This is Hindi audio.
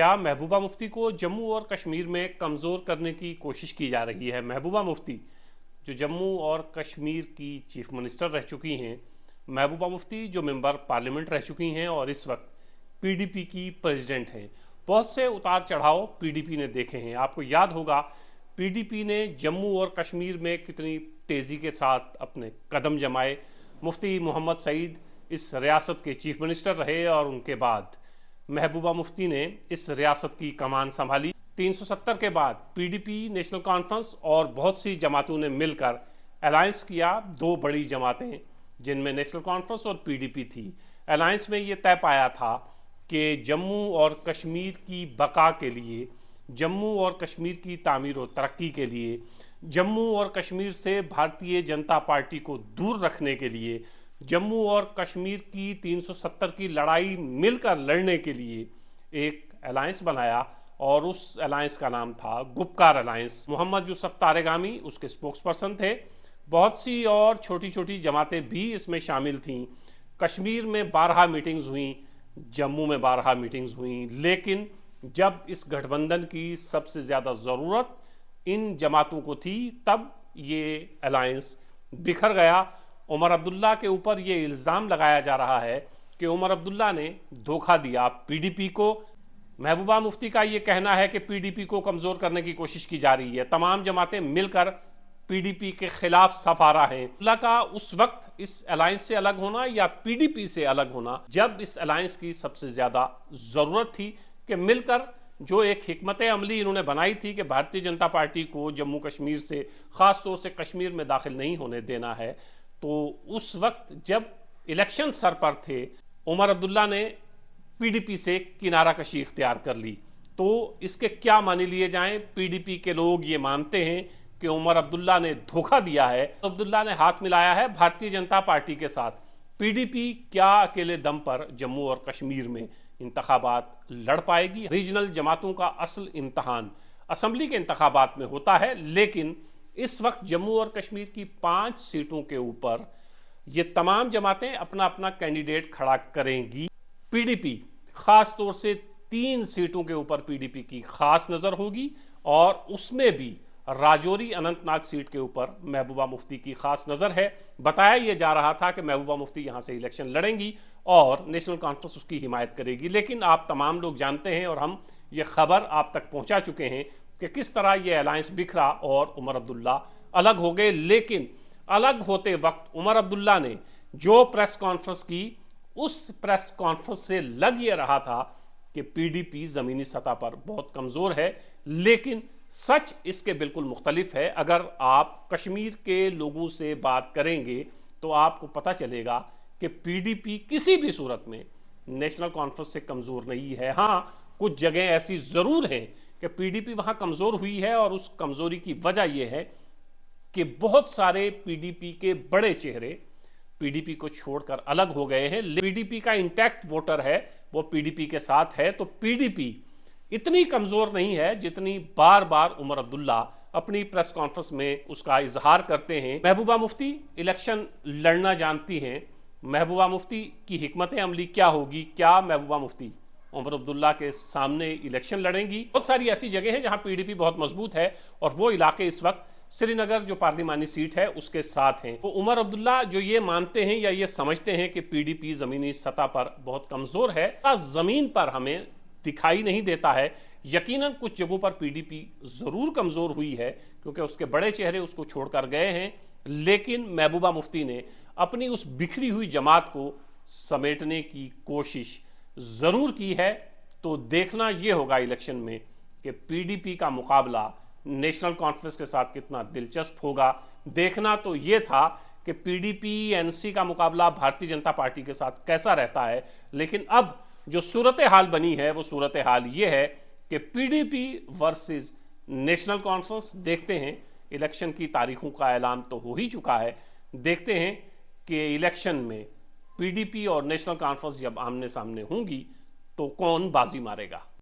क्या महबूबा मुफ्ती को जम्मू और कश्मीर में कमज़ोर करने की कोशिश की जा रही है? महबूबा मुफ्ती जो जम्मू और कश्मीर की चीफ मिनिस्टर रह चुकी हैं, महबूबा मुफ्ती जो मेंबर पार्लियामेंट रह चुकी हैं और इस वक्त पीडीपी की प्रेसिडेंट हैं। बहुत से उतार चढ़ाव पीडीपी ने देखे हैं। आपको याद होगा पीडीपी ने जम्मू और कश्मीर में कितनी तेज़ी के साथ अपने कदम जमाए। मुफ्ती मोहम्मद सईद इस रियासत के चीफ मिनिस्टर रहे और उनके बाद महबूबा मुफ्ती ने इस रियासत की कमान संभाली। 370 के बाद पीडीपी, नेशनल कॉन्फ्रेंस और बहुत सी जमातों ने मिलकर अलायंस किया। दो बड़ी जमातें जिनमें नेशनल कॉन्फ्रेंस और पीडीपी थी। अलायंस में ये तय पाया था कि जम्मू और कश्मीर की बका के लिए, जम्मू और कश्मीर की तामीर और तरक्की के लिए, जम्मू और कश्मीर से भारतीय जनता पार्टी को दूर रखने के लिए, जम्मू और कश्मीर की 370 की लड़ाई मिलकर लड़ने के लिए एक अलायंस बनाया और उस अलायंस का नाम था गुपकार अलायंस। मोहम्मद यूसुफ तारेगामी उसके स्पोक्स पर्सन थे। बहुत सी और छोटी छोटी जमातें भी इसमें शामिल थीं। कश्मीर में 12 मीटिंग्स हुई, जम्मू में 12 मीटिंग्स हुई, लेकिन जब इस गठबंधन की सबसे ज़्यादा ज़रूरत इन जमातों को थी तब ये अलायंस बिखर गया। उमर अब्दुल्ला के ऊपर ये इल्ज़ाम लगाया जा रहा है कि उमर अब्दुल्ला ने धोखा दिया पीडीपी को। महबूबा मुफ्ती का ये कहना है कि पीडीपी को कमज़ोर करने की कोशिश की जा रही है। तमाम जमातें मिलकर पीडीपी के खिलाफ सफारा हैं। अब्दुल्ला का उस वक्त इस अलायंस से अलग होना या पीडीपी से अलग होना जब इस अलायंस की सबसे ज़्यादा ज़रूरत थी कि मिलकर जो एक हिकमत अमली इन्होंने बनाई थी कि भारतीय जनता पार्टी को जम्मू कश्मीर से, ख़ास तौर से कश्मीर में दाखिल नहीं होने देना है। तो उस वक्त जब इलेक्शन सर पर थे, उमर अब्दुल्ला ने पीडीपी से किनारा कशी इख्तियार कर ली। तो इसके क्या माने लिए जाएं? पीडीपी के लोग ये मानते हैं कि उमर अब्दुल्ला ने धोखा दिया है, अब्दुल्ला ने हाथ मिलाया है भारतीय जनता पार्टी के साथ। पीडीपी क्या अकेले दम पर जम्मू और कश्मीर में इंतखाबात लड़ पाएगी? रीजनल जमातों का असल इम्तहान असम्बली के इंतखाबात में होता है, लेकिन इस वक्त जम्मू और कश्मीर की 5 सीटों के ऊपर ये तमाम जमातें अपना अपना कैंडिडेट खड़ा करेंगी। पीडीपी खास तौर से 3 सीटों के ऊपर पीडीपी की खास नज़र होगी और उसमें भी राजौरी अनंतनाग सीट के ऊपर महबूबा मुफ्ती की खास नज़र है। बताया यह जा रहा था कि महबूबा मुफ्ती यहाँ से इलेक्शन लड़ेंगी और नेशनल कॉन्फ्रेंस उसकी हिमायत करेगी, लेकिन आप तमाम लोग जानते हैं और हम ये खबर आप तक पहुँचा चुके हैं कि किस तरह ये अलायंस बिखरा और उमर अब्दुल्ला अलग हो गए। लेकिन अलग होते वक्त उमर अब्दुल्ला ने जो प्रेस कॉन्फ्रेंस की, उस प्रेस कॉन्फ्रेंस से लग ये रहा था कि पीडीपी ज़मीनी सतह पर बहुत कमज़ोर है, लेकिन सच इसके बिल्कुल मुख्तलिफ है। अगर आप कश्मीर के लोगों से बात करेंगे तो आपको पता चलेगा कि पीडीपी किसी भी सूरत में नेशनल कॉन्फ्रेंस से कमज़ोर नहीं है। हाँ, कुछ जगह ऐसी ज़रूर हैं कि पीडीपी वहाँ कमज़ोर हुई है और उस कमज़ोरी की वजह यह है कि बहुत सारे पीडीपी के बड़े चेहरे पीडीपी को छोड़कर अलग हो गए हैं। पीडीपी का इंटैक्ट वोटर है, वो पीडीपी के साथ है। तो पीडीपी इतनी कमज़ोर नहीं है जितनी बार बार उमर अब्दुल्ला अपनी प्रेस कॉन्फ्रेंस में उसका इजहार करते हैं। महबूबा मुफ्ती इलेक्शन लड़ना जानती हैं। महबूबा मुफ्ती की हिकमत अमली क्या होगी? क्या महबूबा मुफ्ती उमर अब्दुल्ला के सामने इलेक्शन लड़ेंगी? बहुत सारी ऐसी जगह है जहां पीडीपी बहुत मजबूत है और वो इलाके इस वक्त श्रीनगर जो पार्लिमानी सीट है उसके साथ हैं। तो उमर अब्दुल्ला जो ये मानते हैं या ये समझते हैं कि पीडीपी ज़मीनी सतह पर बहुत कमज़ोर है, ज़मीन पर हमें दिखाई नहीं देता है। यकीनन कुछ जगहों पर पीडीपी ज़रूर कमज़ोर हुई है क्योंकि उसके बड़े चेहरे उसको छोड़कर गए हैं, लेकिन महबूबा मुफ्ती ने अपनी उस बिखरी हुई जमात को समेटने की कोशिश ज़रूर की है। तो देखना यह होगा इलेक्शन में कि पीडीपी का मुकाबला नेशनल कॉन्फ्रेंस के साथ कितना दिलचस्प होगा। देखना तो यह था कि पीडीपी एनसी का मुकाबला भारतीय जनता पार्टी के साथ कैसा रहता है, लेकिन अब जो सूरत हाल बनी है वो सूरत हाल ये है कि पीडीपी वर्सेस नेशनल कॉन्फ्रेंस। देखते हैं, इलेक्शन की तारीखों का ऐलान तो हो ही चुका है। देखते हैं कि इलेक्शन में पीडीपी और नेशनल कॉन्फ्रेंस जब आमने सामने होंगी तो कौन बाजी मारेगा।